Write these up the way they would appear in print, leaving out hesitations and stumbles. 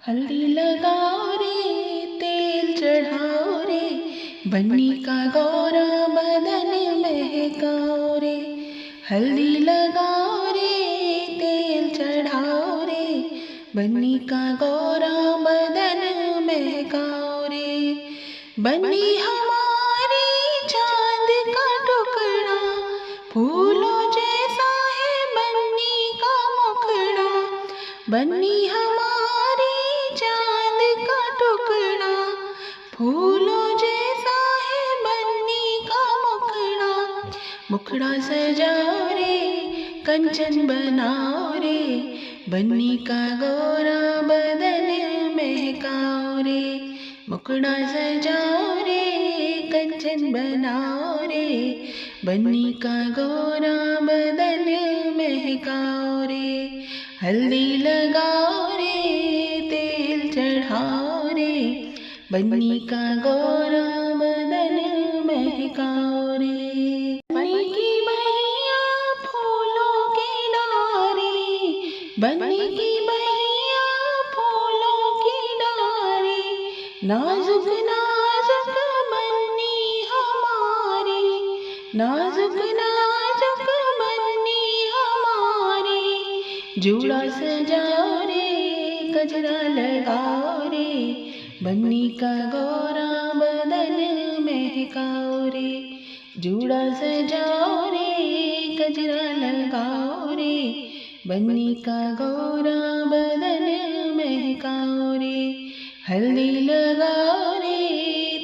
हल्दी लगाओ रे, तेल चढ़ाओ रे, बन्नी का गौरा बदन महकाओ रे। हल्दी लगाओ रे, तेल चढ़ाओ रे, बन्नी का गौरा बदन महकाओ रे। बन्नी हमारी चांद का टुकड़ा, फूलों जैसा है बन्नी का मुखड़ा। बन्नी हमारी चांद का टुकड़ा, फूलों जैसा है बन्नी का मुखड़ा। मुखड़ा सजाओ रे, कंचन बनाओ रे, बन्नी का गौरा बदन महकाओ रे। मुखड़ा सजाओ रे, कंचन बनाओ रे, बन्नी का गौरा बदन महकाओ रे। हल्दी लगाओ रे, तेल चढ़ाओ रे, बन्नी का गौरा बदन महकाओ रे। बन्नी की मैया फूलों के डारे, बन्नी की मैया फूलों की डारे, नाजुक नाजुक बन्नी हमारी, नाजुक नाजुक बन्नी हमारी। जूड़ा सजाओ रे, गजरा लगाओ रे, बन्नी का गौरा बदन महकाओ रे। जूड़ा सजाओ रे, गजरा लगाओ रे, बन्नी का गौरा बदन महकाओ रे। हल्दी लगाओ रे,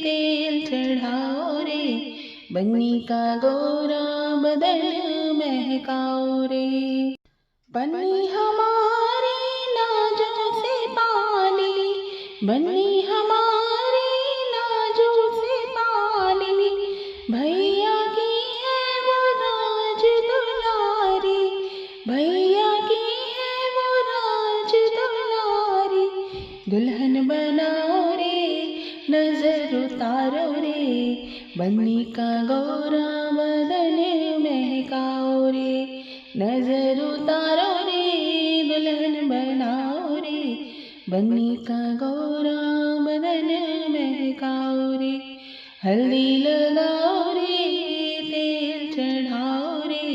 तेल चढ़ाओ रे, बन्नी का गौरा बदन महकाओ रे। बन्नी हमारी नाजों से पाली, बन्नी हमारी नाजों से पाली, भैया की है वो राज दुलारी, भैया की है वो राज दुलारी। दुल्हन बनाओ रे, नजर उतारो रे, बन्नी का गौरा बदन महकाओ रे। नजर उतारो रे, दुल्हन बनाओ रे, बन्नी का गौरा बदन महकाओ रे। हल्दी लगाओ रे, तेल चढ़ाओ रे,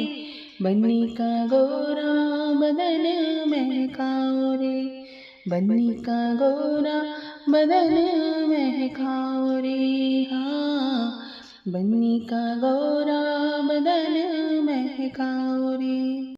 बन्नी का गौरा बदन महकाओ रे। बन्नी का गौरा बदन महकाओ रे। हाँ, बन्नी का गौरा बदन महकाओ रे।